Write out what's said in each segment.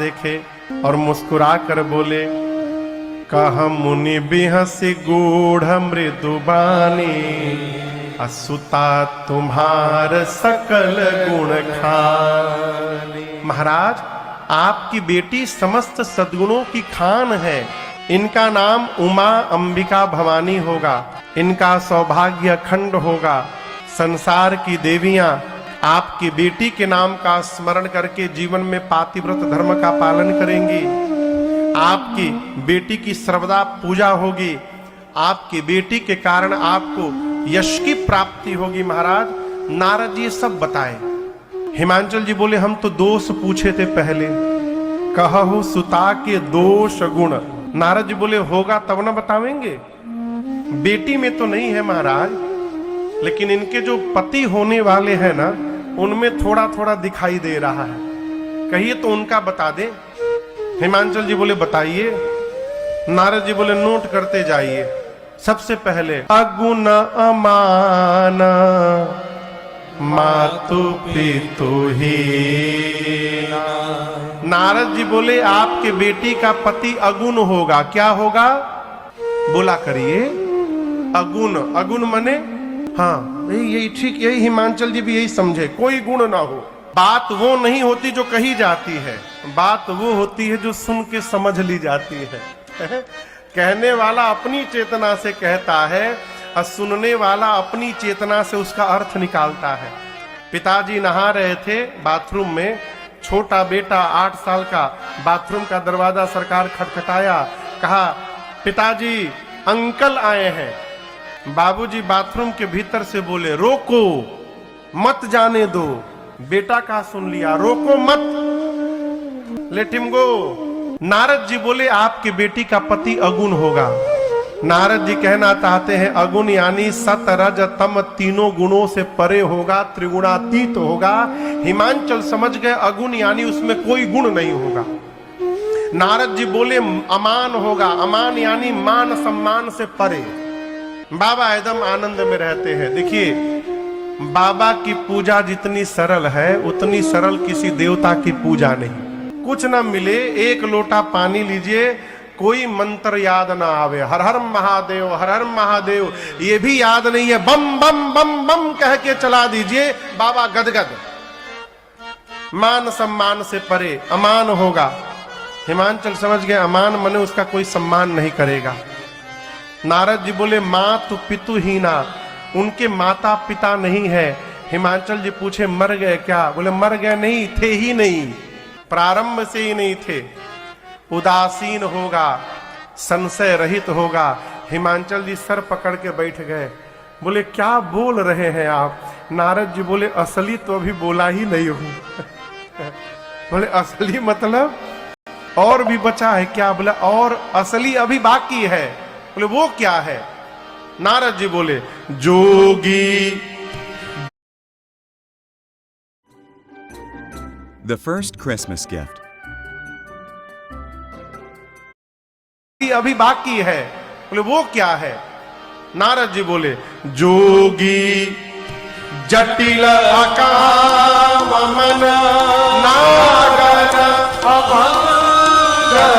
देखे और मुस्कुरा कर बोले, कह मुनि बिहसी गूढ़ मृदुबानी, असुता तुम्हार सकल गुण खानी। महाराज, आपकी बेटी समस्त सद्गुणों की खान है। इनका नाम उमा अंबिका भवानी होगा। इनका सौभाग्य अखंड होगा। संसार की देवियां आपकी बेटी के नाम का स्मरण करके जीवन में पातिव्रत धर्म का पालन करेंगी। आपकी बेटी की सर्वदा पूजा होगी। आपकी बेटी के कारण आपको यश की प्राप्ति होगी। महाराज, नारद जी सब बताए। हिमांचल जी बोले, हम तो दोष पूछे थे पहले, कहु सुता के दोष गुण। नारद जी बोले, होगा तब ना बतावेंगे। बेटी में तो नहीं है महाराज, लेकिन इनके जो पति होने वाले हैं ना, उनमें थोड़ा थोड़ा दिखाई दे रहा है। कहिए तो उनका बता दे। हिमांचल जी बोले, बताइए। नारद जी बोले, नोट करते जाइए। सबसे पहले, अगुण अमान मातु पितु हीना। नारद जी बोले, आपके बेटी का पति अगुण होगा। क्या होगा? बोला करिए। अगुण, अगुण मने, हाँ यही ठीक, यही हिमांचल जी भी यही समझे, कोई गुण ना हो। बात वो नहीं होती जो कही जाती है, बात वो होती है जो सुन के समझ ली जाती है। कहने वाला अपनी चेतना से कहता है और सुनने वाला अपनी चेतना से उसका अर्थ निकालता है। पिताजी नहा रहे थे बाथरूम में। छोटा बेटा 8 साल का बाथरूम का दरवाजा सरकार खटखटाया। कहा, पिताजी अंकल आए हैं। बाबूजी बाथरूम के भीतर से बोले, रोको मत जाने दो। बेटा का सुन लिया, रोको मत, let him go. Narad ji बोले, आपके बेटी का पति अगुण होगा। नारद जी कहना चाहते हैं, अगुण यानी सत रज तम तीनों गुणों से परे होगा, त्रिगुणातीत होगा। हिमांचल समझ गए, अगुण यानी उसमें कोई गुण नहीं होगा। नारद जी बोले, अमान होगा। अमान यानी मान सम्मान से परे। बाबा एकदम आनंद में रहते हैं। देखिए, बाबा की पूजा जितनी सरल है, उतनी सरल किसी देवता की पूजा नहीं। कुछ ना मिले, एक लोटा पानी लीजिए, कोई मंत्र याद ना आवे, हर हर महादेव हर हर महादेव ये भी याद नहीं है, बम बम बम बम कह के चला दीजिए, बाबा गदगद। मान सम्मान से परे, अमान होगा। हिमांचल समझ गए, अमान मने उसका कोई सम्मान नहीं करेगा। नारद जी बोले, मातु पितु हीना, उनके माता पिता नहीं है। हिमांचल जी पूछे, मर गए क्या? बोले, मर गए नहीं, थे ही नहीं, प्रारंभ से ही नहीं थे। उदासीन होगा, संशय रहित होगा। हिमांचल जी सर पकड़ के बैठ गए। बोले, क्या बोल रहे हैं आप? नारद जी बोले, असली तो अभी बोला ही नहीं हूं। बोले, असली मतलब और भी बचा है क्या? बोला, और असली अभी बाकी है। बोले, वो क्या है? नारद जी बोले, जोगी। The first Christmas gift. अभी बाकी है। बोले, वो क्या है? नारद जी बोले, जोगी जटिल अकाम मन नागर अभंगर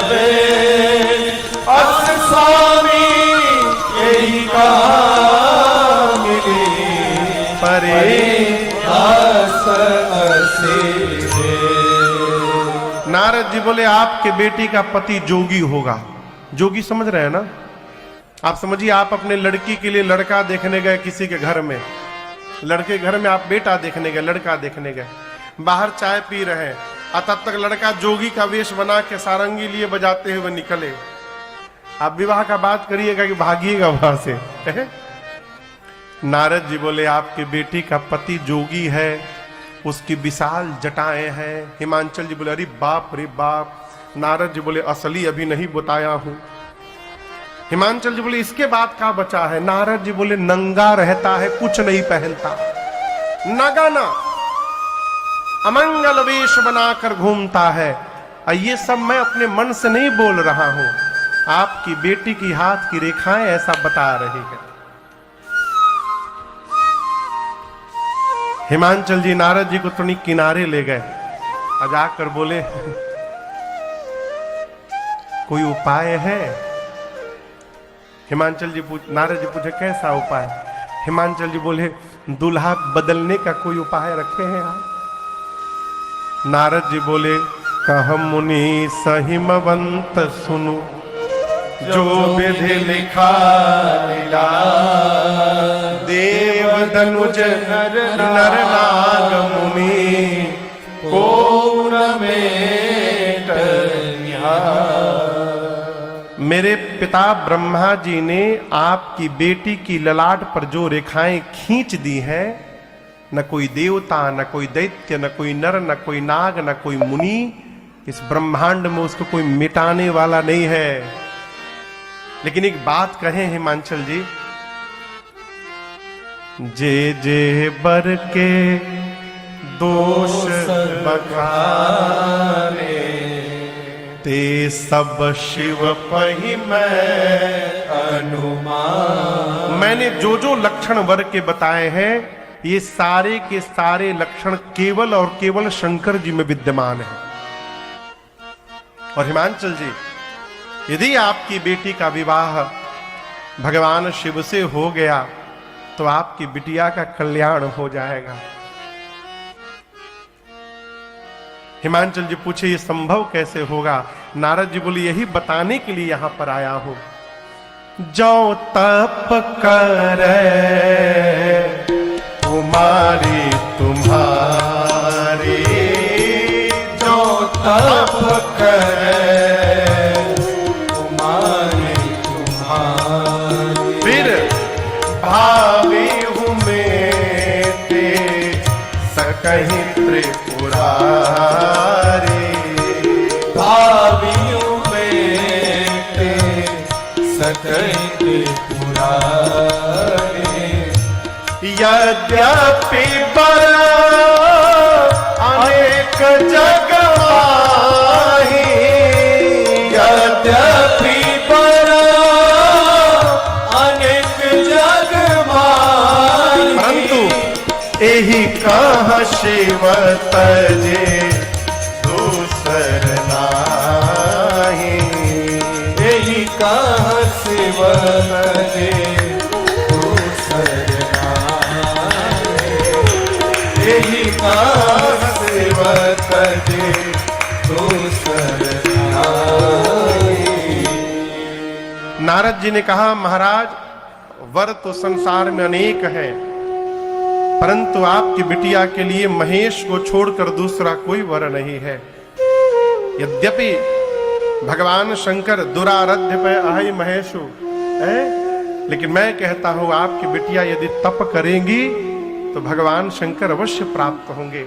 वे, अस स्वामी यही कहा मिली, परे आस असे। नारद जी बोले, आपके बेटी का पति जोगी होगा। जोगी समझ रहे हैं ना? आप समझिए, आप अपने लड़की के लिए लड़का देखने गए किसी के घर में, लड़के घर में आप बेटा देखने गए, लड़का देखने गए, बाहर चाय पी रहे हैं, तब तक लड़का जोगी का वेश बना के सारंगी लिए बजाते हुए निकले। आप विवाह का बात करिएगा कि भागिएगा वहां से। नारद जी बोले, आपके बेटी का पति जोगी है, उसकी विशाल जटाएं हैं। हिमांचल जी बोले, अरे बाप रे बाप। नारद जी बोले, असली अभी नहीं बताया हूं। हिमांचल जी बोले, इसके बाद क्या बचा है? नारद जी बोले, नंगा रहता है, कुछ नहीं पहनता, नगाना, अमंगल वेश बनाकर घूमता है। ये सब मैं अपने मन से नहीं बोल रहा हूं, आपकी बेटी की हाथ की रेखाएं ऐसा बता रही है। हिमांचल जी नारद जी को थोड़ी किनारे ले गए। और जाकर बोले कोई उपाय है? हिमांचल जी नारद जी पूछे कैसा उपाय? हिमांचल जी बोले दूल्हा बदलने का कोई उपाय रखे हैं आप? नारद जी बोले कहम मुनि सहिमवंत सुनु, जो विधि लिखा लीला, देव धनुज नर नाग मुनि को मेरे पिता ब्रह्मा जी ने आपकी बेटी की ललाट पर जो रेखाएं खींच दी हैं, न कोई देवता, न कोई दैत्य, न कोई नर, न कोई नाग, न कोई मुनि, इस ब्रह्मांड में उसको कोई मिटाने वाला नहीं है। लेकिन एक बात कहें हिमांचल जी, जे जे बर के दोष बखाने, ते सब शिव पहि मैं अनुमान। मैंने जो जो लक्षण वर के बताए हैं, ये सारे के सारे लक्षण केवल और केवल शंकर जी में विद्यमान है। और हिमांचल जी, यदि आपकी बेटी का विवाह भगवान शिव से हो गया तो आपकी बिटिया का कल्याण हो जाएगा। हिमांचल जी पूछे ये संभव कैसे होगा? नारद जी बोले यही बताने के लिए यहां पर आया हूं। जो तप करे कुमारी तुम्हारी, जो तप करे कुमारी तुम्हारी, फिर भावी हूं मैं ते सकहीं त्रिपुरारी, भावी हूं मैं ते सकहीं त्रिपुरारी। यद्यपि बड़ा अनेक जग माही, यद्यपि बड़ा अनेक जग माही, परंतु एही कहाँ शिव तजे दूसर नाही, एही कहाँ शिव तजे दूसर नाही, एही कहाँ शिव तजे दूसर नाही। नारद जी ने कहा महाराज, वर तो संसार में अनेक हैं, परंतु आपकी बिटिया के लिए महेश को छोड़कर दूसरा कोई वर नहीं है। यद्यपि भगवान शंकर दुराराध्य पे अहि महेशु है, लेकिन मैं कहता हूं आपकी बिटिया यदि तप करेंगी तो भगवान शंकर अवश्य प्राप्त होंगे।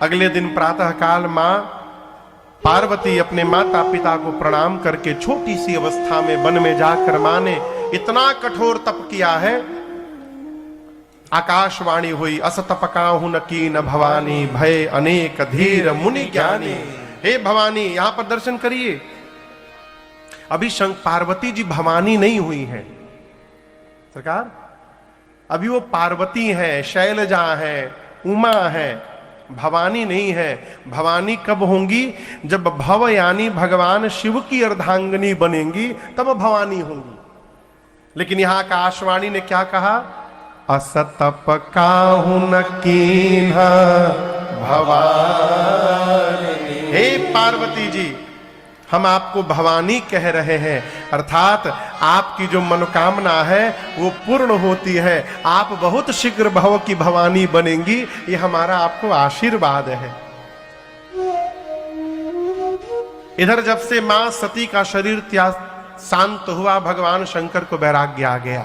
अगले दिन प्रातः काल मां पार्वती अपने माता पिता को प्रणाम करके छोटी सी अवस्था में वन में जाकर मां ने इतना कठोर तप किया है, आकाशवाणी हुई असतपकाहु न कीन भवानी, भय अनेक धीर मुनि ज्ञानी। हे भवानी यहां पर दर्शन करिए। अभी पार्वती जी भवानी नहीं हुई है सरकार, अभी वो पार्वती है, शैलजा है, उमा है, भवानी नहीं है। भवानी कब होंगी? जब भव यानी भगवान शिव की अर्धांगिनी बनेंगी तब भवानी होंगी। लेकिन यहां आकाशवाणी ने क्या कहा? असतपकाहु न कीन्हा भवानी। हे पार्वती जी, हम आपको भवानी कह रहे हैं, अर्थात आपकी जो मनोकामना है वो पूर्ण होती है। आप बहुत शीघ्र भव की भवानी बनेंगी, ये हमारा आपको आशीर्वाद है। इधर जब से मां सती का शरीर त्याग शांत हुआ, भगवान शंकर को वैराग्य आ गया।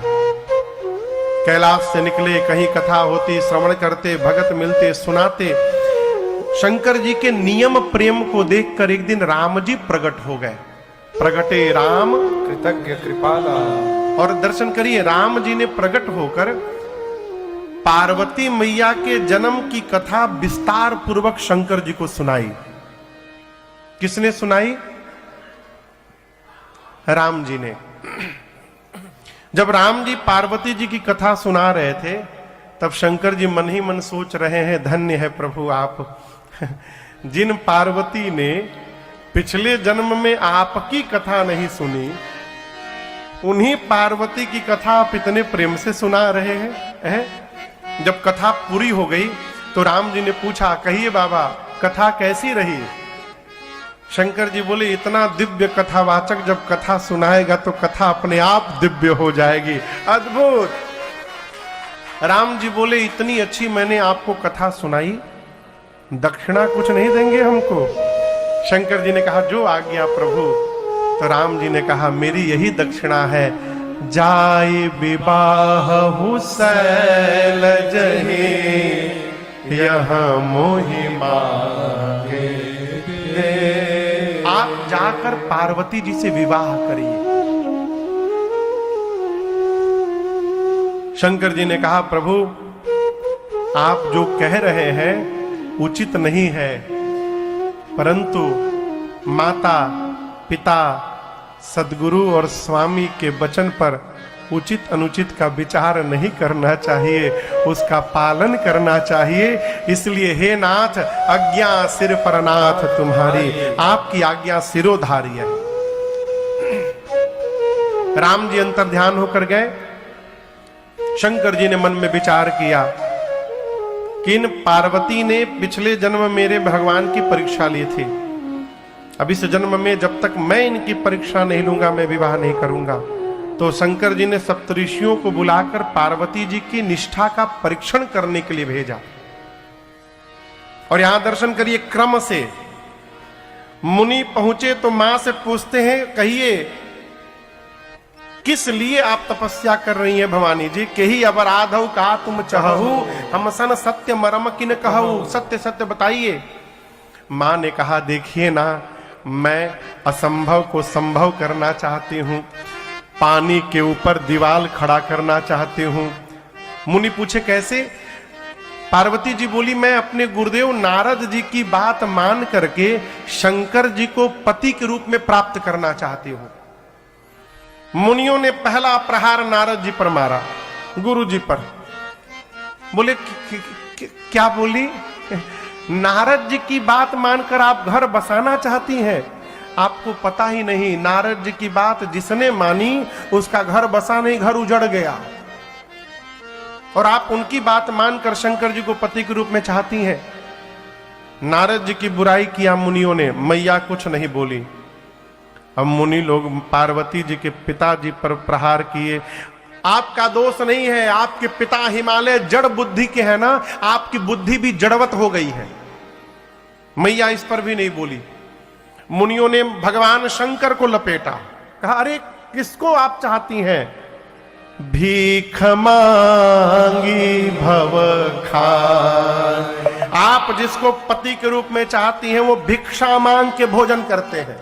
कैलाश से निकले, कहीं कथा होती, श्रवण करते, भगत मिलते, सुनाते। शंकर जी के नियम प्रेम को देखकर एक दिन राम जी प्रकट हो गए। प्रगटे राम कृतज्ञ कृपाला। और दर्शन करिए, राम जी ने प्रकट होकर पार्वती मैया के जन्म की कथा विस्तार पूर्वक शंकर जी को सुनाई। किसने सुनाई? राम जी ने। जब राम जी पार्वती जी की कथा सुना रहे थे, तब शंकर जी मन ही मन सोच रहे हैं, धन्य है प्रभु आप, जिन पार्वती ने पिछले जन्म में आपकी कथा नहीं सुनी, उन्हीं पार्वती की कथा आप इतने प्रेम से सुना रहे हैं। जब कथा पूरी हो गई तो राम जी ने पूछा, कहिए बाबा कथा कैसी रही? शंकर जी बोले, इतना दिव्य कथावाचक जब कथा सुनाएगा तो कथा अपने आप दिव्य हो जाएगी। अद्भुत। राम जी बोले, इतनी अच्छी मैंने आपको कथा सुनाई, दक्षिणा कुछ नहीं देंगे हमको? शंकर जी ने कहा, जो आज्ञा प्रभु। तो राम जी ने कहा, मेरी यही दक्षिणा है, जाए विवाह हुसैल जही यहाँ मोहि मांगे। आप जाकर पार्वती जी से विवाह करिए। शंकर जी ने कहा, प्रभु आप जो कह रहे हैं उचित नहीं है, परंतु माता पिता सदगुरु और स्वामी के वचन पर उचित अनुचित का विचार नहीं करना चाहिए, उसका पालन करना चाहिए। इसलिए हे नाथ, आज्ञा सिर पर नाथ तुम्हारी, आपकी आज्ञा सिरोधारी है। राम जी अंतर ध्यान होकर गए। शंकर जी ने मन में विचार किया कि इन पार्वती ने पिछले जन्म मेरे भगवान की परीक्षा ली थी, अब इस जन्म में जब तक मैं इनकी परीक्षा नहीं लूंगा मैं विवाह नहीं करूंगा। तो शंकर जी ने सप्तऋषियों को बुलाकर पार्वती जी की निष्ठा का परीक्षण करने के लिए भेजा। और यहां दर्शन करिए, क्रम से मुनि पहुंचे तो मां से पूछते हैं, कहिए किस लिए आप तपस्या कर रही हैं भवानी जी? कही अबराधव का तुम चाहू, हम सन सत्य मरम किन कहू, सत्य सत्य बताइए। मां ने कहा, देखिए ना, मैं असंभव को संभव करना चाहती हूं, पानी के ऊपर दीवाल खड़ा करना चाहती हूं। मुनि पूछे कैसे? पार्वती जी बोली, मैं अपने गुरुदेव नारद जी की बात मान करके शंकर जी को पति के रूप में प्राप्त करना चाहती हूं। मुनियों ने पहला प्रहार नारद जी पर मारा, गुरु जी पर। बोले क्या बोली? नारद जी की बात मानकर आप घर बसाना चाहती हैं? आपको पता ही नहीं, नारद जी की बात जिसने मानी उसका घर बसा नहीं, घर उजड़ गया। और आप उनकी बात मानकर शंकर जी को पति के रूप में चाहती हैं। नारद जी की बुराई किया मुनियों ने, मैया कुछ नहीं बोली। अब मुनि लोग पार्वती जी के पिताजी पर प्रहार किए। आपका दोष नहीं है, आपके पिता हिमालय जड़ बुद्धि के हैं ना, आपकी बुद्धि भी जड़वत हो गई है। मैया इस पर भी नहीं बोली। मुनियों ने भगवान शंकर को लपेटा, कहा, अरे किसको आप चाहती हैं? भीख मांगी भव खान। आप जिसको पति के रूप में चाहती हैं वो भिक्षा मांग के भोजन करते हैं।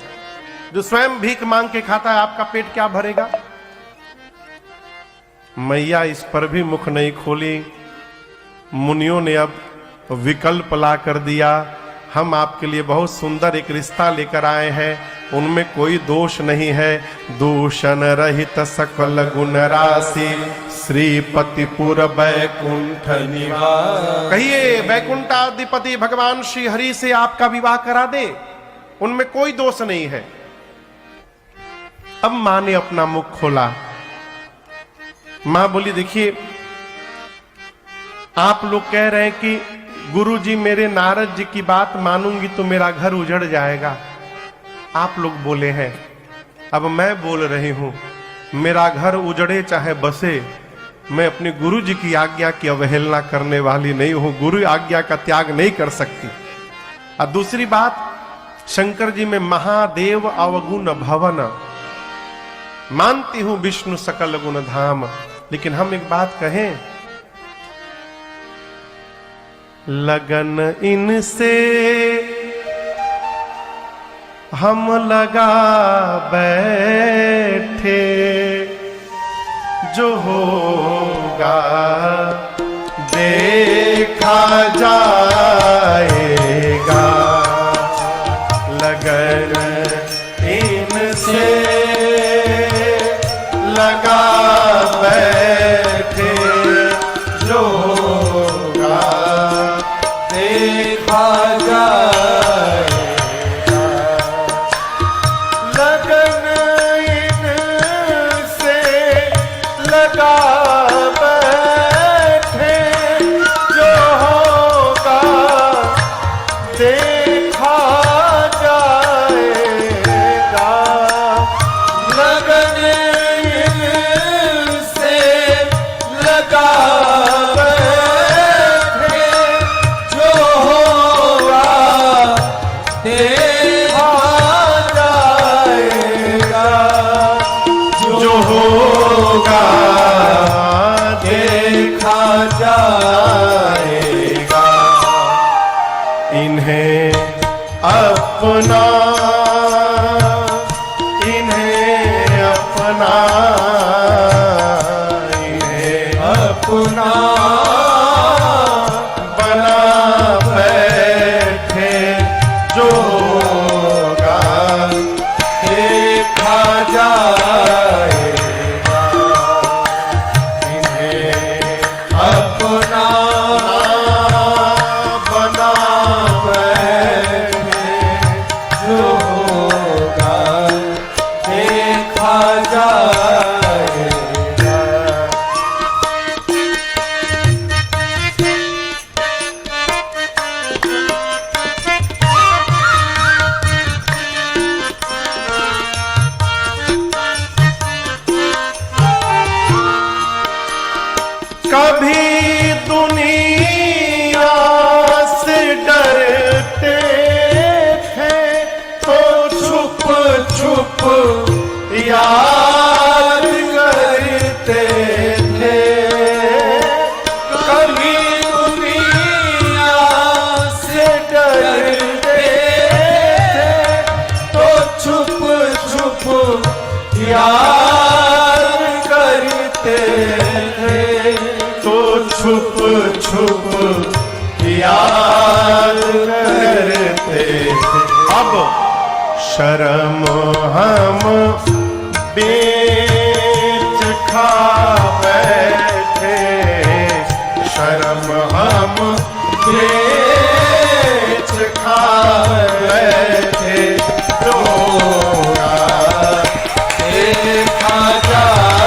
जो स्वयं भीख मांग के खाता है, आपका पेट क्या भरेगा? मैया इस पर भी मुख नहीं खोली। मुनियों ने अब विकल्प ला कर दिया, हम आपके लिए बहुत सुंदर एक रिश्ता लेकर आए हैं, उनमें कोई दोष नहीं है। दूषण रहित सकल गुण राशि, श्रीपतिपुर वैकुंठ निवास। कहिए वैकुंठाधिपति भगवान श्री हरि से आपका विवाह करा दे, उनमें कोई दोष नहीं है। अब मां ने अपना मुख खोला। मां बोली, देखिए आप लोग कह रहे हैं कि गुरु जी मेरे नारद जी की बात मानूंगी तो मेरा घर उजड़ जाएगा। आप लोग बोले हैं, अब मैं बोल रही हूं, मेरा घर उजड़े चाहे बसे, मैं अपने गुरु जी की आज्ञा की अवहेलना करने वाली नहीं हूं, गुरु आज्ञा का त्याग नहीं कर सकती। और दूसरी बात, शंकर जी में महादेव अवगुण भवन, मानती हूं विष्णु सकल गुण धाम, लेकिन हम एक बात कहें, लगन इनसे हम लगा बैठे, जो होगा देखा जाएगा। लगन इनसे लगा बैठे, जो होगा देखा जाएगा। होगा देखा जाएगा। इन्हें अपना, इन्हें अपना, इन्हें अपना बना बैठे जो होगा देखा जाएगा। इन्हें अपना बना बैठे जो होगा देखा जाएगा। कभी दुनिया से डरते थे तो छुप छुप याद करते थे। कभी दुनिया से डरते थे तो छुप छुप याद करते थे, तो छुप छुप याद करते थे। अब शर्म हम बेच खा बैठे, शर्म हम बेच खा बैठे जो होगा देखा जाएगा।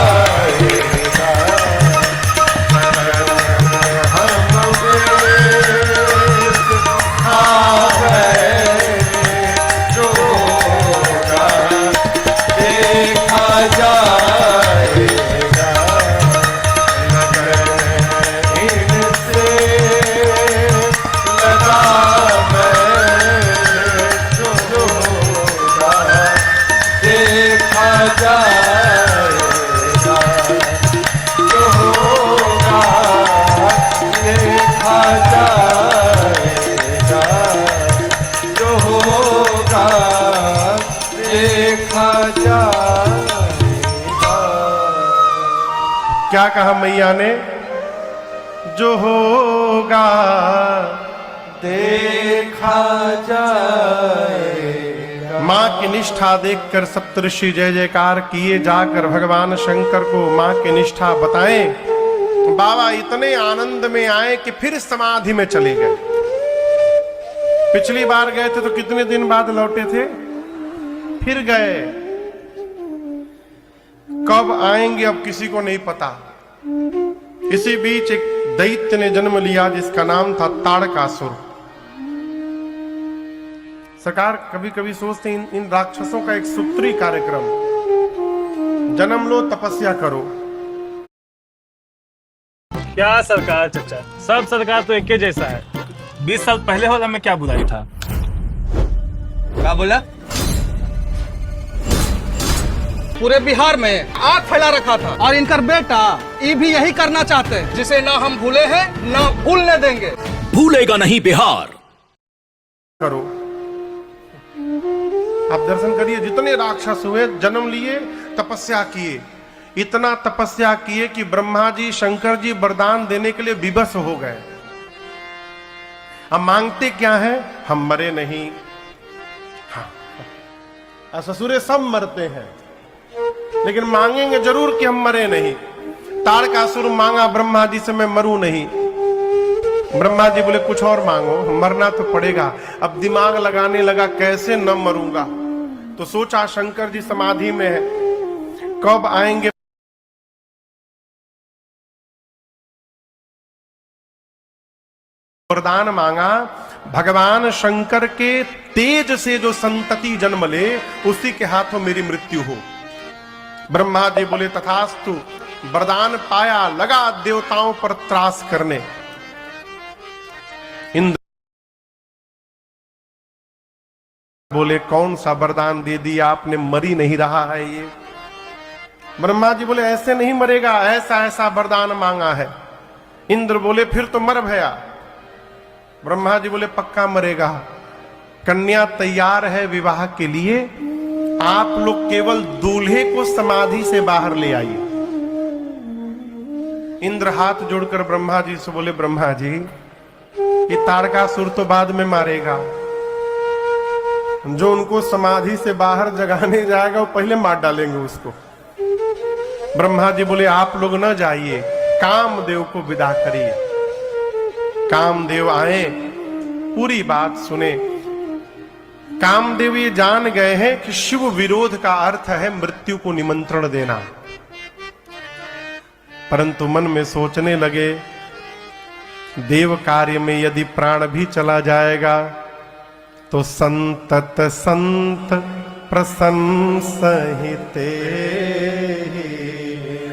क्या कहा मैया ने? जो होगा देखा जाएगा। माँ की निष्ठा देखकर सप्तऋषि जय जयकार किए, जाकर भगवान शंकर को माँ की निष्ठा बताएं। बाबा इतने आनंद में आए कि फिर समाधि में चले गए। पिछली बार गए थे तो कितने दिन बाद लौटे थे, फिर गए। कब आएंगे अब किसी को नहीं पता। इसी बीच एक दैत्य ने जन्म लिया जिसका नाम था ताड़कासुर। सरकार कभी कभी सोचते हैं इन राक्षसों का एक सूत्री कार्यक्रम, जन्म लो तपस्या करो। क्या सरकार चचा, सब सरकार तो एक जैसा है। 20 साल पहले वाला में क्या बुराई था? क्या बोला? पूरे बिहार में आग फैला रखा था और इनका बेटा ये भी यही करना चाहते हैं, जिसे ना हम भूले हैं ना भूलने देंगे। भूलेगा नहीं बिहार। करो, आप दर्शन करिए। जितने राक्षस हुए जन्म लिए, तपस्या किए, इतना तपस्या किए कि ब्रह्मा जी शंकर जी वरदान देने के लिए विवश हो गए। अब मांगते क्या है? हम मरे नहीं। हाँ, ससुरे सब मरते हैं लेकिन मांगेंगे जरूर कि हम मरे नहीं। ताड़कासुर मांगा ब्रह्मा जी से, मैं मरूं नहीं। ब्रह्मा जी बोले कुछ और मांगो, मरना तो पड़ेगा। अब दिमाग लगाने लगा कैसे न मरूंगा, तो सोचा शंकर जी समाधि में है, कब आएंगे। वरदान मांगा, भगवान शंकर के तेज से जो संतति जन्म ले उसी के हाथों मेरी मृत्यु हो। ब्रह्मा जी बोले तथास्तु। वरदान पाया, लगा देवताओं पर त्रास करने। इंद्र बोले कौन सा वरदान दे दिया आपने, मरी नहीं रहा है ये। ब्रह्मा जी बोले ऐसे नहीं मरेगा, ऐसा ऐसा वरदान मांगा है। इंद्र बोले फिर तो मर भया। ब्रह्मा जी बोले पक्का मरेगा। कन्या तैयार है विवाह के लिए, आप लोग केवल दूल्हे को समाधि से बाहर ले आइए। इंद्र हाथ जोड़कर ब्रह्मा जी से बोले ब्रह्मा जी ये तारकासुर तो बाद में मारेगा, जो उनको समाधि से बाहर जगाने जाएगा वो पहले मार डालेंगे उसको। ब्रह्मा जी बोले आप लोग न जाइए, कामदेव को विदा करिए। कामदेव आए, पूरी बात सुने। कामदेव ये जान गए हैं कि शिव विरोध का अर्थ है मृत्यु को निमंत्रण देना, परंतु मन में सोचने लगे देव कार्य में यदि प्राण भी चला जाएगा तो संतत संत प्रशंसहिते,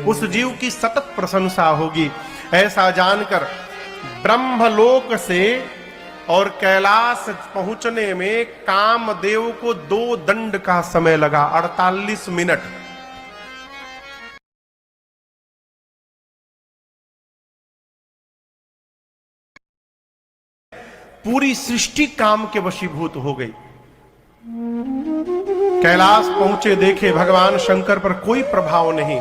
उस जीव की सतत प्रशंसा होगी। ऐसा जानकर ब्रह्मलोक से और कैलाश पहुंचने में कामदेव को 2 दंड का समय लगा, 48 मिनट। पूरी सृष्टि काम के वशीभूत हो गई। कैलाश पहुंचे, देखे भगवान शंकर पर कोई प्रभाव नहीं।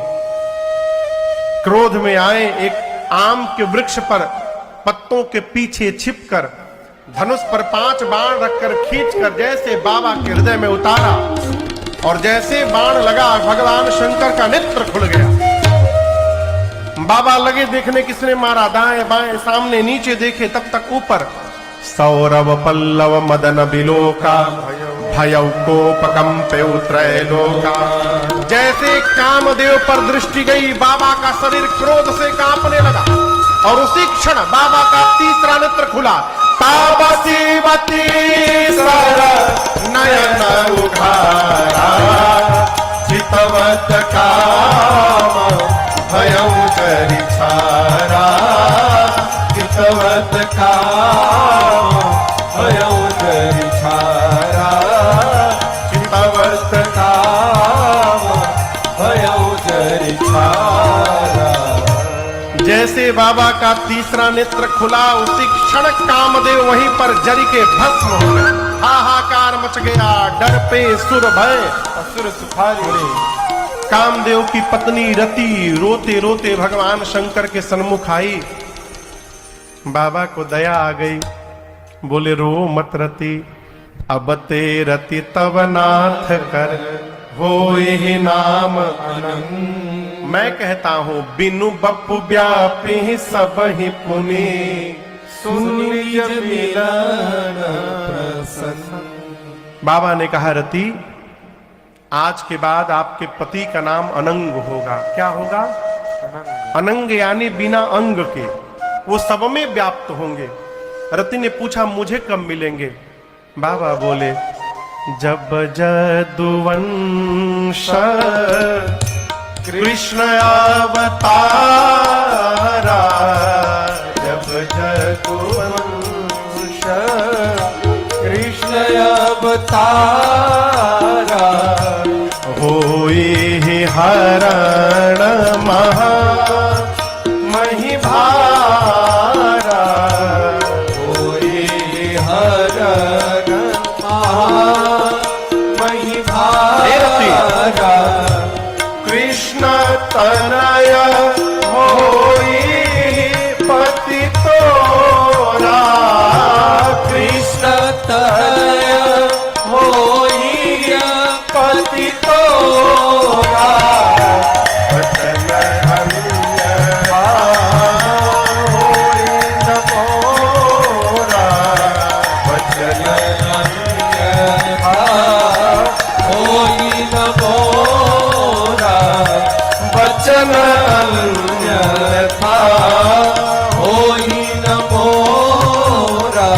क्रोध में आए, एक आम के वृक्ष पर पत्तों के पीछे छिपकर धनुष पर 5 बाण रखकर खींचकर जैसे बाबा के हृदय में उतारा, और जैसे बाण लगा भगवान शंकर का नेत्र खुल गया। बाबा लगे देखने किसने मारा, दाएं बाएं सामने नीचे देखे, तब तक ऊपर सौरव पल्लव मदन बिलोका भयउ कोपकंपे त्रैलोका। जैसे कामदेव पर दृष्टि गई, बाबा का शरीर क्रोध से कांपने लगा, और उसी क्षण बाबा का तीसरा नेत्र खुला। तापसीवती सर नयन उघारा, चितवत काम भयउ करिछारा, चितवत काम भयउ करिछारा, चितवत काम भयउ करिछारा। जैसे बाबा का तीसरा नेत्र खुला, उसी क्षण कामदेव वहीं पर जरी के भस्म हो गए। हाहाकार मच गया, डर पे सुर भय असुर सुखारी। कामदेव की पत्नी रति रोते रोते भगवान शंकर के सन्मुख आई। बाबा को दया आ गई, बोले रो मत रति, अब ते रति तब नाथ कर होए नाम अनंत। मैं कहता हूं बिनु बपु व्यापी सब ही पुनि, सुनिय मिलन प्रसन्न। बाबा ने कहा रति आज के बाद आपके पति का नाम अनंग होगा। क्या होगा? अनंग यानी बिना अंग के, वो सब में व्याप्त होंगे। रति ने पूछा मुझे कब मिलेंगे? बाबा बोले जब जदुवंश कृष्ण अवतारा, जब जदुवंश कृष्ण अवतारा, होए हरण महा मही भारा, होए हरण महा मही भारा, कृष्ण तनय होई पति तोरा, कृष्ण तनय होई पति तोरा, वचन अन्य होई न मोरा, वचन अन्य होई न मोरा, वचन अन्यथा होई न मोरा,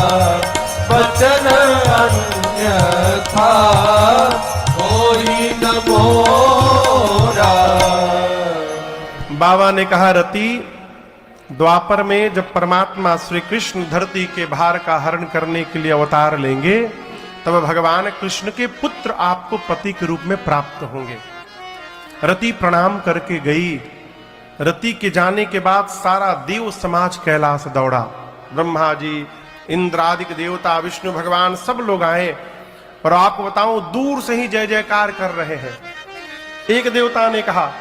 वचन अन्यथा होई न मोरा। बाबा ने कहा रति, द्वापर में जब परमात्मा श्री कृष्ण धरती के भार का हरण करने के लिए अवतार लेंगे, तब भगवान कृष्ण के पुत्र आपको पति के रूप में प्राप्त होंगे। रति प्रणाम करके गई। रति के जाने के बाद सारा देव समाज कैलाश दौड़ा। ब्रह्मा जी, इंद्रादिक देवता, विष्णु भगवान सब लोग आए और आपको बताऊं दूर से ही जय जयकार कर रहे हैं। एक देवता ने कहा,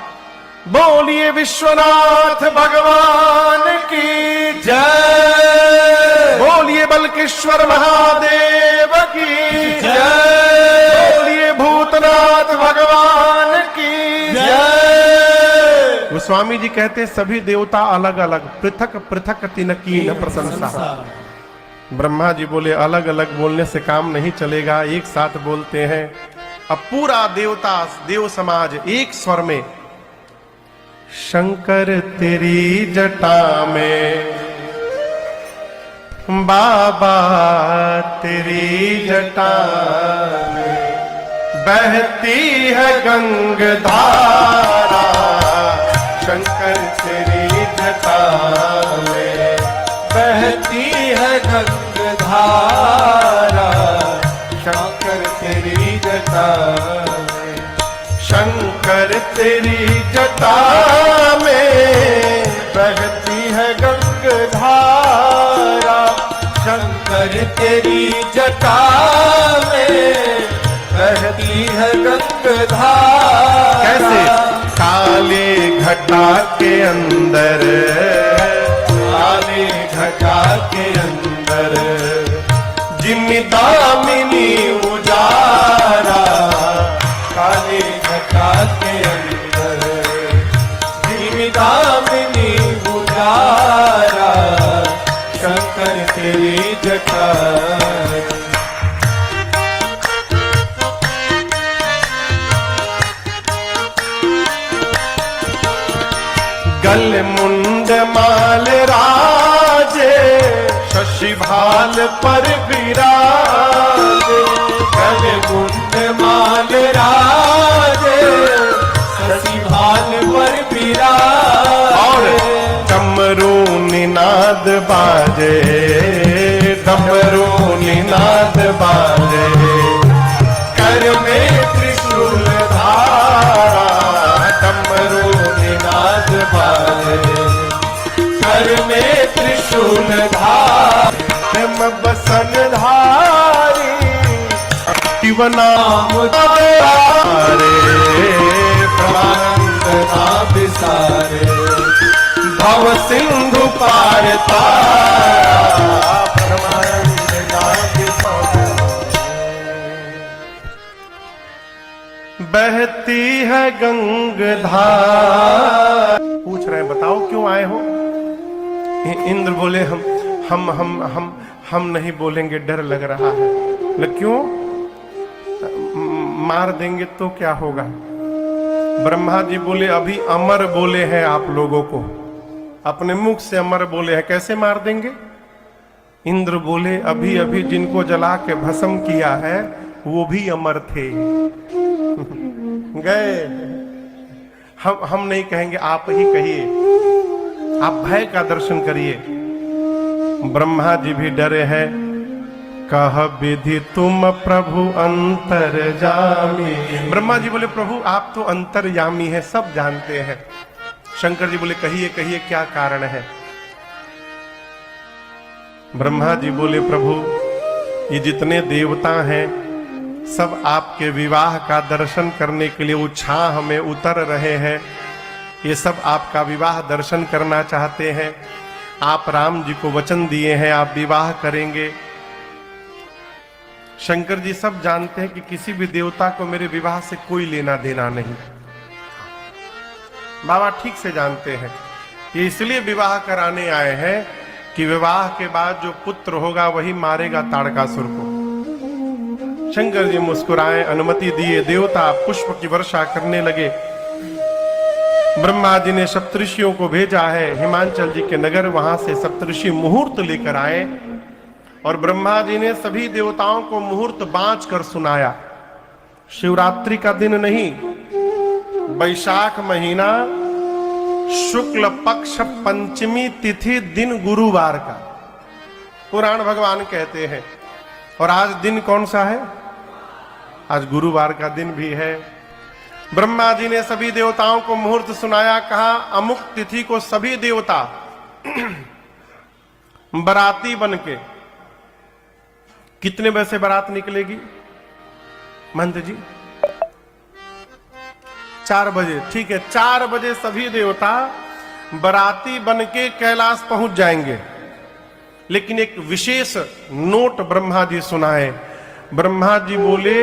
बोलिए विश्वनाथ भगवान की जय, बोलिए बल्केश्वर महादेव की जय, बोलिए भूतनाथ भगवान की जय। गोस्वामी जी कहते सभी देवता अलग अलग, पृथक पृथक तिनकी न प्रशंसा। ब्रह्मा जी बोले अलग अलग बोलने से काम नहीं चलेगा, एक साथ बोलते हैं। अब पूरा देव समाज एक स्वर में, शंकर तेरी जटा में, बाबा तेरी जटा में बहती है गंगधारा, शंकर तेरी जटा में बहती है गंगधारा, शंकर तेरी जटा में, शंकर तेरी जटा में बहती है गंगधारा, शंकर तेरी जटा में बहती है गंगधारा। कैसे? काले घटा के अंदर, काले घटा के अंदर जिम्मेदामिनी उजारा, काले घटा के अंदर जिम्मेदामिनी उजारा, शंकर तेरी जटा। गल मुंड माल राजे, शशि भाल पर विराजे, गल मुंड माल राजे, शशि भाल पर विराजे, और डमरू निनाद बाजे, डमरू निनाद बाजे, कर में त्रिशूल धारा, डमरू निनाद बाजे, कर में त्रिशूल धार, बसन धारी, शिव नाम तारे, प्रानंद ना बिसारे, भव सिंधु पार तारा, परमानंद ना बिसारे। बहती है गंगधार। पूछ रहे हैं बताओ क्यों आए हो? इंद्र बोले हम नहीं बोलेंगे, डर लग रहा है। क्यों? मार देंगे तो क्या होगा? ब्रह्मा जी बोले अभी अमर बोले हैं आप लोगों को, अपने मुख से अमर बोले हैं, कैसे मार देंगे? इंद्र बोले अभी अभी जिनको जला के भस्म किया है वो भी अमर थे। गए। हम नहीं कहेंगे, आप ही कहिए, आप भय का दर्शन करिए। ब्रह्मा जी भी डरे हैं। कह विधि तुम प्रभु अंतर्यामी। ब्रह्मा जी बोले प्रभु आप तो अंतर्यामी है, सब जानते हैं। शंकर जी बोले कहिए कहिए क्या कारण है? ब्रह्मा जी बोले प्रभु ये जितने देवता हैं सब आपके विवाह का दर्शन करने के लिए उत्साह में उतर रहे हैं। ये सब आपका विवाह दर्शन करना चाहते हैं। आप राम जी को वचन दिए हैं आप विवाह करेंगे। शंकर जी सब जानते हैं कि किसी भी देवता को मेरे विवाह से कोई लेना देना नहीं। बाबा ठीक से जानते हैं। ये इसलिए विवाह कराने आए हैं कि विवाह के बाद जो पुत्र होगा वही मारेगा ताड़कासुर को। शंकर जी मुस्कुराए, अनुमति दिए। देवता पुष्प की वर्षा करने लगे। ब्रह्मा जी ने सप्तऋषियों को भेजा है हिमांचल जी के नगर, वहां से सप्तऋषि मुहूर्त लेकर आए और ब्रह्मा जी ने सभी देवताओं को मुहूर्त बांच कर सुनाया। शिवरात्रि का दिन नहीं, वैशाख महीना शुक्ल पक्ष पंचमी तिथि दिन गुरुवार का पुराण भगवान कहते हैं। और आज दिन कौन सा है? आज गुरुवार का दिन भी है। ब्रह्मा जी ने सभी देवताओं को मुहूर्त सुनाया, कहा अमुक तिथि को सभी देवता बराती बनके, कितने बजे से बारात निकलेगी महंत जी? 4 बजे। ठीक है, 4 बजे सभी देवता बराती बनके कैलाश पहुंच जाएंगे। लेकिन एक विशेष नोट ब्रह्मा जी सुनाए। ब्रह्मा जी बोले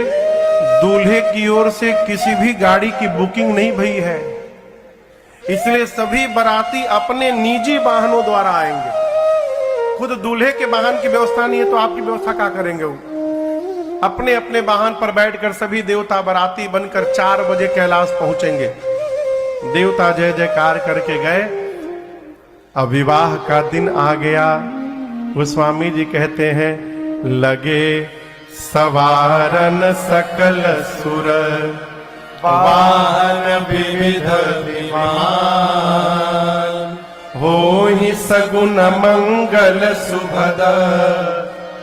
दूल्हे की ओर से किसी भी गाड़ी की बुकिंग नहीं भई है, इसलिए सभी बराती अपने निजी वाहनों द्वारा आएंगे। खुद दूल्हे के वाहन की व्यवस्था नहीं है तो आपकी व्यवस्था क्या करेंगे? वो अपने अपने वाहन पर बैठकर सभी देवता बराती बनकर 4 बजे कैलाश पहुंचेंगे। देवता जय जयकार करके गए। अब विवाह का दिन आ गया। गोस्वामी जी कहते हैं लगे सवारन सकल सुर वाहन विविध विमान, हो ही सगुन मंगल सुभद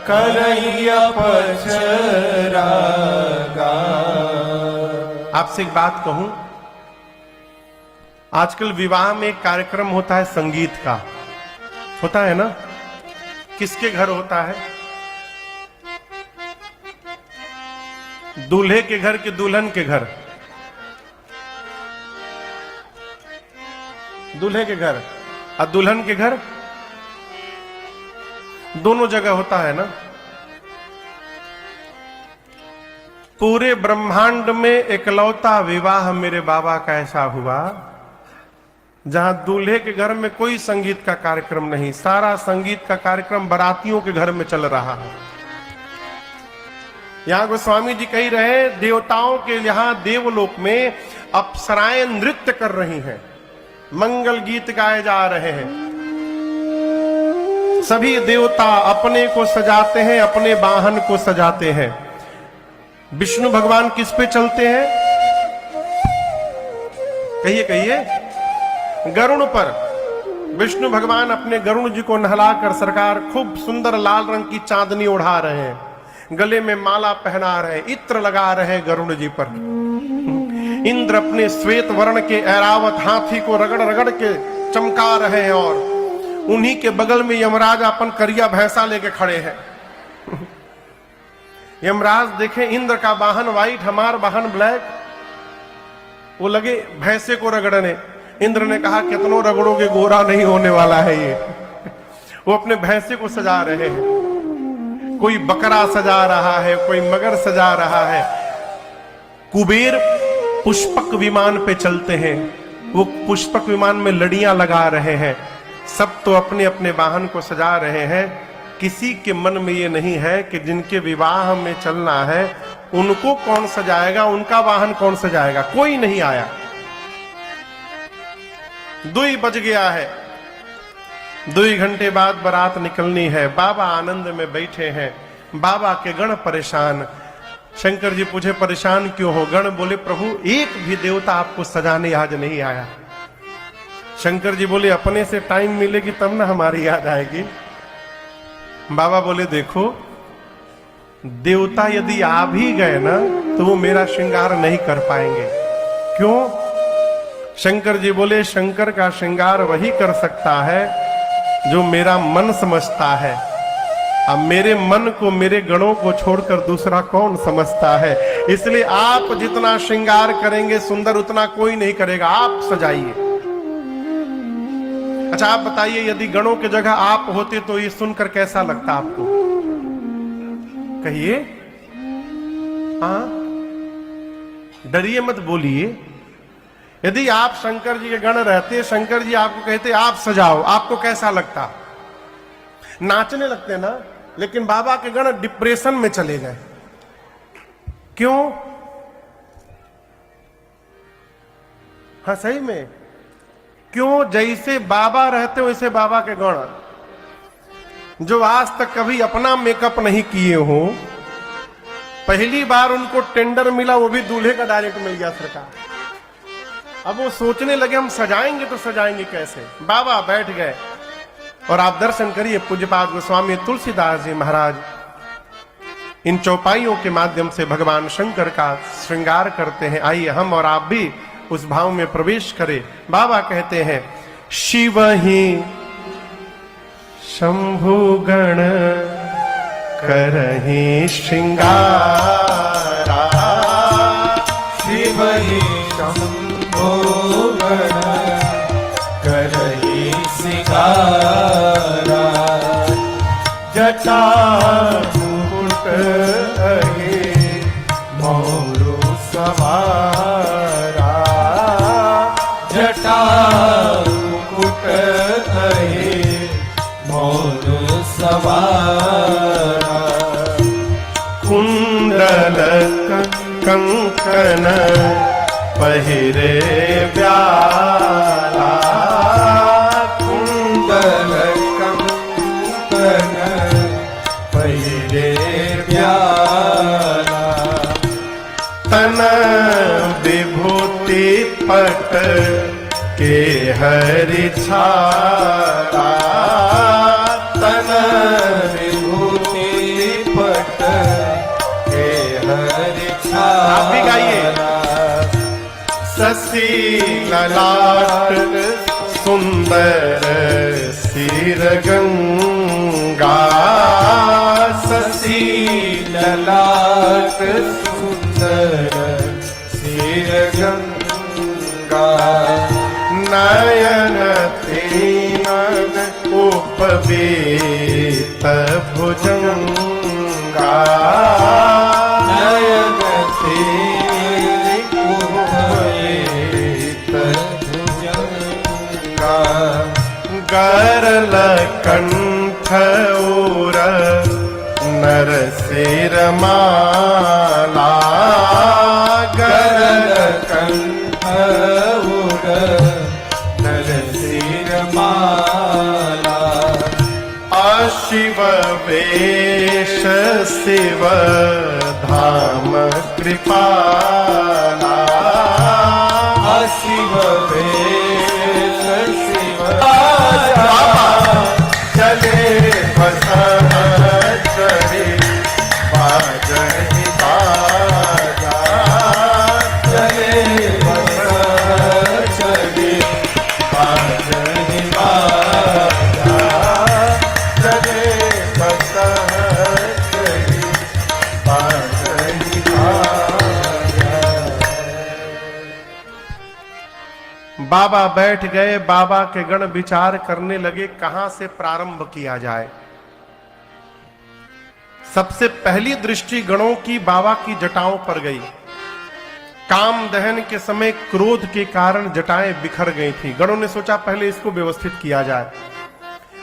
कन्हैया पचरागा। आपसे एक बात कहूं, आजकल विवाह में एक कार्यक्रम होता है संगीत का, होता है ना? किसके घर होता है? दूल्हे के घर कि दुल्हन के घर? दूल्हे के घर। और दुल्हन के घर? दोनों जगह होता है ना। पूरे ब्रह्मांड में एकलौता विवाह मेरे बाबा का ऐसा हुआ जहां दूल्हे के घर में कोई संगीत का कार्यक्रम नहीं, सारा संगीत का कार्यक्रम बारातियों के घर में चल रहा है। यहां गोस्वामी जी कह रहे देवताओं के यहां देवलोक में अप्सराएं नृत्य कर रही हैं, मंगल गीत गाए जा रहे हैं। सभी देवता अपने को सजाते हैं, अपने वाहन को सजाते हैं। विष्णु भगवान किस पे चलते हैं? कहिए कहिए। गरुड़ पर। विष्णु भगवान अपने गरुड़ जी को नहलाकर सरकार खूब सुंदर लाल रंग की चांदनी उड़ा रहे हैं, गले में माला पहना रहे हैं, इत्र लगा रहे हैं गरुड़ जी पर। इंद्र अपने श्वेत वर्ण के ऐरावत हाथी को रगड़ रगड़ के चमका रहे हैं और उन्हीं के बगल में यमराज अपन करिया भैंसा लेके खड़े हैं। यमराज देखे इंद्र का वाहन व्हाइट, हमार वाहन ब्लैक, वो लगे भैंसे को रगड़ने। इंद्र ने कहा कितनों रगड़ोगे गोरा नहीं होने वाला है ये। वो अपने भैंसे को सजा रहे हैं, कोई बकरा सजा रहा है, कोई मगर सजा रहा है। कुबेर पुष्पक विमान पे चलते हैं, वो पुष्पक विमान में लड़ियां लगा रहे हैं। सब तो अपने अपने वाहन को सजा रहे हैं। किसी के मन में ये नहीं है कि जिनके विवाह में चलना है उनको कौन सजाएगा, उनका वाहन कौन सजाएगा। कोई नहीं आया। 2 बज गया है, 2 घंटे बाद बारात निकलनी है। बाबा आनंद में बैठे हैं, बाबा के गण परेशान। शंकर जी पूछे परेशान क्यों हो? गण बोले प्रभु एक भी देवता आपको सजाने आज नहीं आया। शंकर जी बोले अपने से टाइम मिलेगी तब ना हमारी याद आएगी। बाबा बोले देखो देवता यदि आ भी गए ना तो वो मेरा श्रृंगार नहीं कर पाएंगे। क्यों? शंकर जी बोले शंकर का श्रृंगार वही कर सकता है जो मेरा मन समझता है। अब मेरे मन को, मेरे गणों को छोड़कर दूसरा कौन समझता है। इसलिए आप जितना श्रृंगार करेंगे सुंदर उतना कोई नहीं करेगा। आप सजाइए। अच्छा आप बताइए यदि गणों की जगह आप होते तो ये सुनकर कैसा लगता आपको? कहिए। हाँ, डरिए मत, बोलिए। यदि आप शंकर जी के गण रहते, शंकर जी आपको कहते आप सजाओ, आपको कैसा लगता? नाचने लगते ना। लेकिन बाबा के गण डिप्रेशन में चले गए। क्यों? हाँ सही में। क्यों? जैसे बाबा रहते वैसे बाबा के गण, जो आज तक कभी अपना मेकअप नहीं किए हो, पहली बार उनको टेंडर मिला, वो भी दूल्हे का डायरेक्ट मिल गया सरकार। अब वो सोचने लगे हम सजाएंगे तो सजाएंगे कैसे। बाबा बैठ गए और आप दर्शन करिए पूज्यपाद गोस्वामी तुलसीदास जी महाराज इन चौपाइयों के माध्यम से भगवान शंकर का श्रृंगार करते हैं। आइए हम और आप भी उस भाव में प्रवेश करें। बाबा कहते हैं, शिव ही शंभु गण करहि श्रृंगारा, शिव ही शंभो गण करहि श्रृंगारा, जटा मुकुट अहे मोरु सवारा, जटा मुकुट अहे मोर सवारा, कुंडल कंकन पहिरे व्याला, कुंडल कंकन पहिरे व्याला, तन विभूति पट के हरि छाला, तन विभूति पट के हरि आप भी गाइए। शशि ललाट सुंदर सिर गंगा, शशि ललाट सुंदर सिर गंगा, नयन तीनन उपवीत भुजंगा, नयन तीन उपवीत भुजंगा, गरल कंठ उर नर सिर माला, गरल कंठ उर नर सिर माला, अशिव वेश शिव धाम कृपाला, शिव वेश शिव चले बसह चढ़े बाजहि बाजा, चले बसह चढ़े बाजहि बाजा, चले बसह चढ़े बाजहि बाजा। बाबा बैठ गए। बाबा के गण विचार करने लगे कहां से प्रारंभ किया जाए। सबसे पहली दृष्टि गणों की बाबा की जटाओं पर गई। काम दहन के समय क्रोध के कारण जटाएं बिखर गई थी। गणों ने सोचा पहले इसको व्यवस्थित किया जाए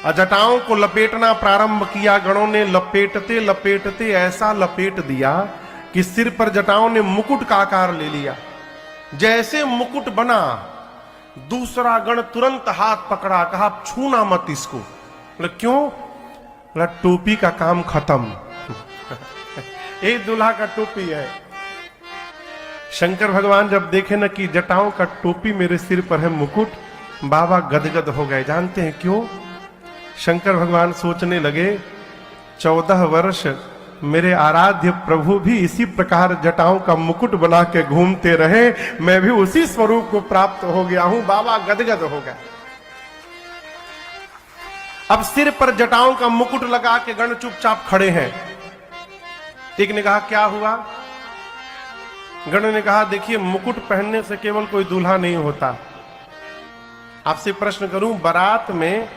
और जटाओं को लपेटना प्रारंभ किया। गणों ने लपेटते लपेटते ऐसा लपेट दिया कि सिर पर जटाओं ने मुकुट का आकार ले लिया। जैसे मुकुट बना, दूसरा गण तुरंत हाथ पकड़ा, कहा छूना मत इसको। बोले क्यों? बोला टोपी का काम खत्म। एक दूल्हा का टोपी है। शंकर भगवान जब देखे न कि जटाओं का टोपी मेरे सिर पर है, मुकुट, बाबा गदगद हो गए। जानते हैं क्यों? शंकर भगवान सोचने लगे 14 वर्ष मेरे आराध्य प्रभु भी इसी प्रकार जटाओं का मुकुट बना के घूमते रहे, मैं भी उसी स्वरूप को प्राप्त हो गया हूं। बाबा गदगद हो गए। अब सिर पर जटाओं का मुकुट लगा के गण चुपचाप खड़े हैं। एक ने कहा क्या हुआ? गण ने कहा देखिए मुकुट पहनने से केवल कोई दूल्हा नहीं होता। आपसे प्रश्न करूं, बारात में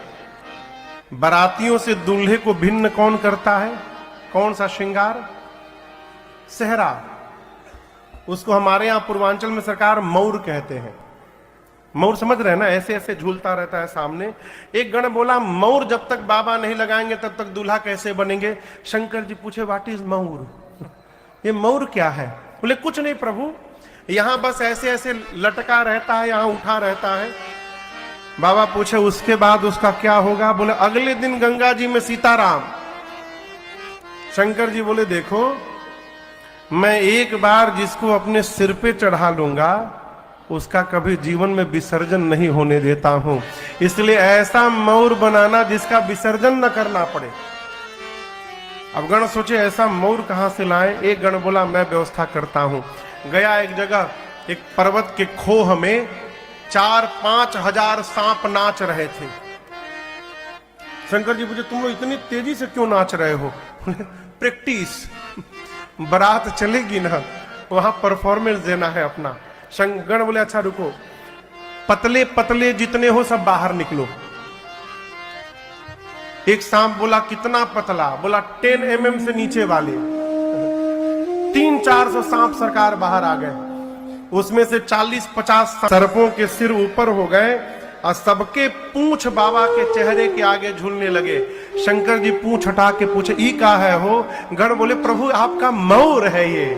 बारातियों से दूल्हे को भिन्न कौन करता है? कौन सा श्रृंगार? सेहरा। उसको हमारे यहां पूर्वांचल में सरकार मौर कहते हैं। मौर समझ रहे हैं ना? ऐसे ऐसे झूलता रहता है सामने। एक गण बोला मौर जब तक बाबा नहीं लगाएंगे तब तक दूल्हा कैसे बनेंगे? शंकर जी पूछे व्हाट इज मौर? ये मौर क्या है? बोले कुछ नहीं प्रभु, यहां बस ऐसे ऐसे लटका रहता है, यहां उठा रहता है। बाबा पूछे उसके बाद उसका क्या होगा? बोले अगले दिन गंगा जी में सीताराम। शंकर जी बोले देखो, मैं एक बार जिसको अपने सिर पे चढ़ा लूंगा उसका कभी जीवन में विसर्जन नहीं होने देता हूं, इसलिए ऐसा मौर बनाना जिसका विसर्जन न करना पड़े। अब गण सोचे ऐसा मोर कहां से लाए। एक गण बोला मैं व्यवस्था करता हूं। गया एक जगह, एक पर्वत के खोह में 4-5 हजार सांप नाच रहे थे। शंकर जी पूछे तुम लोग इतनी तेजी से क्यों नाच रहे हो? प्रैक्टिस, बारात चलेगी ना, वहां परफॉर्मेंस देना है अपना। गण बोले अच्छा रुको, पतले पतले जितने हो सब बाहर निकलो। एक सांप बोला कितना पतला? बोला 10 mm से नीचे वाले। 300-400 सांप सरकार बाहर आ गए। उसमें से 40-50 सर्पों के सिर ऊपर हो गए और सबके पूंछ बाबा के चेहरे के आगे झूलने लगे। शंकर जी पूंछ हटा के पूछे ई का है हो? गण बोले प्रभु आपका मौर है, ये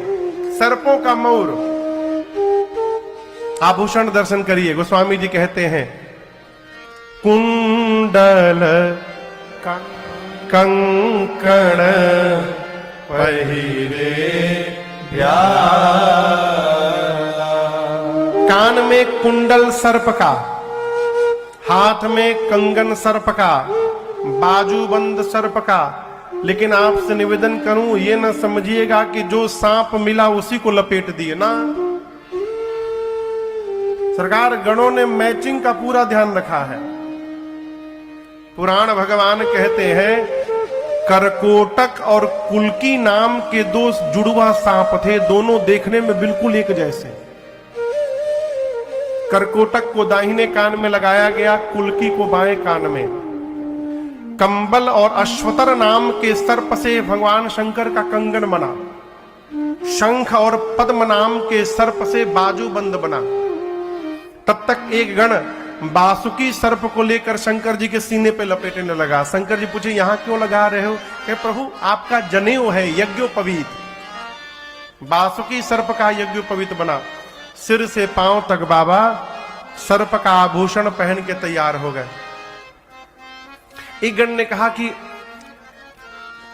सर्पों का मौर। आभूषण दर्शन करिए। गोस्वामी जी कहते हैं कुंडल कंकण पहिरे कान में कुंडल सर्प का, हाथ में कंगन सर्प का, बाजूबंद सर्प का। लेकिन आपसे निवेदन करूं ये न समझिएगा कि जो सांप मिला उसी को लपेट दिए ना। सरकार गणों ने मैचिंग का पूरा ध्यान रखा है। पुराण भगवान कहते हैं करकोटक और कुल्की नाम के 2 जुड़वा सांप थे, दोनों देखने में बिल्कुल एक जैसे। करकोटक को दाहिने कान में लगाया गया, कुल्की को बाएं कान में। कंबल और अश्वतर नाम के सर्प से भगवान शंकर का कंगन बना। शंख और पद्म नाम के सर्प से बाजूबंद बना। तब तक एक गण बासुकी सर्प को लेकर शंकर जी के सीने पे लपेटने लगा। शंकर जी पूछे यहां क्यों लगा रहे हो? कहे प्रभु आपका जनेऊ है यज्ञोपवीत। बासुकी सर्प का यज्ञोपवीत बना। सिर से पांव तक बाबा सर्प का आभूषण पहन के तैयार हो गए। एक गण ने कहा कि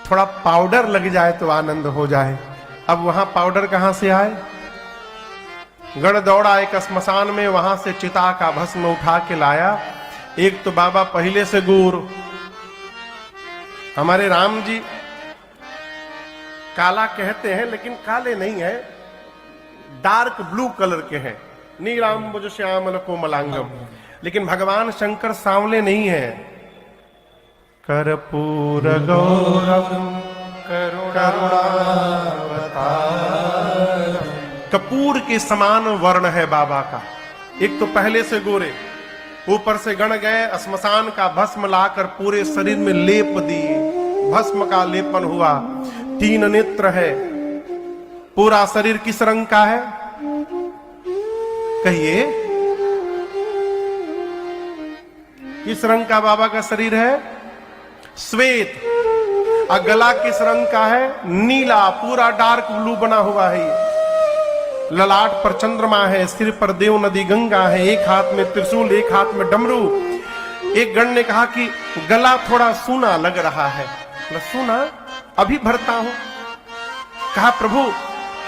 थोड़ा पाउडर लग जाए तो आनंद हो जाए। अब वहां पाउडर कहां से आए? गण दौड़ा एक श्मशान में, वहां से चिता का भस्म उठा के लाया। एक तो बाबा पहले से गोर, हमारे राम जी काला कहते हैं लेकिन काले नहीं है, डार्क ब्लू कलर के हैं, नीलांबुज श्यामल कोमलांगम। लेकिन भगवान शंकर सांवले नहीं है। कर्पूर गौरम करुणावतारम, कपूर के समान वर्ण है बाबा का। एक तो पहले से गोरे, ऊपर से गण गए श्मशान का भस्म लाकर पूरे शरीर में लेप दिए, भस्म का लेपन हुआ। 3 नेत्र है। पूरा शरीर किस रंग का है? कहिए किस रंग का बाबा का शरीर है? श्वेत। और गला किस रंग का है? नीला, पूरा डार्क ब्लू बना हुआ है। ललाट पर चंद्रमा है, सिर पर देव नदी गंगा है, एक हाथ में त्रिशूल, एक हाथ में डमरू। एक गण ने कहा कि गला थोड़ा सूना लग रहा है। सूना अभी भरता हूं। कहा प्रभु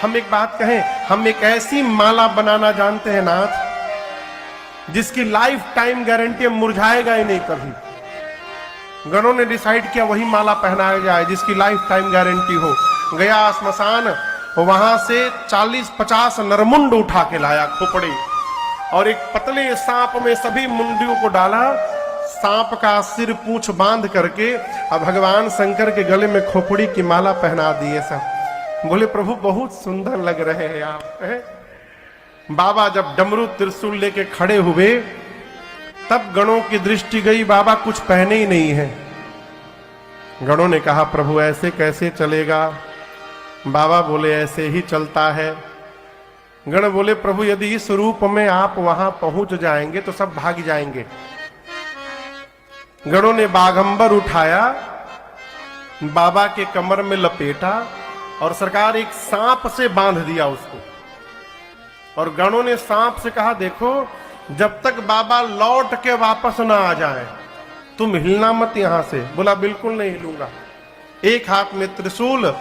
हम एक बात कहें, हम एक ऐसी माला बनाना जानते हैं नाथ जिसकी लाइफ टाइम गारंटी, मुरझाएगा ही नहीं कभी। गणों ने डिसाइड किया वही माला पहनाया जाए जिसकी लाइफ टाइम गारंटी हो। गया श्मशान, वहां से 40-50 नरमुंड उठा के लाया, खोपड़े, और एक पतले सांप में सभी मुंडियों को डाला। सांप का सिर पूंछ बांध करके अब भगवान शंकर के गले में खोपड़ी की माला पहना दिए सब। बोले प्रभु बहुत सुंदर लग रहे हैं आप। बाबा जब डमरू त्रिशूल लेके खड़े हुए तब गणों की दृष्टि गई, बाबा कुछ पहने ही नहीं है। गणों ने कहा प्रभु ऐसे कैसे चलेगा? बाबा बोले ऐसे ही चलता है। गण बोले प्रभु यदि इस रूप में आप वहां पहुंच जाएंगे तो सब भाग जाएंगे। गणों ने बाघंबर उठाया, बाबा के कमर में लपेटा और सरकार एक सांप से बांध दिया उसको। और गणों ने सांप से कहा देखो जब तक बाबा लौट के वापस ना आ जाए तुम हिलना मत यहां से। बोला बिल्कुल नहीं हिलूंगा। एक हाथ में त्रिशूल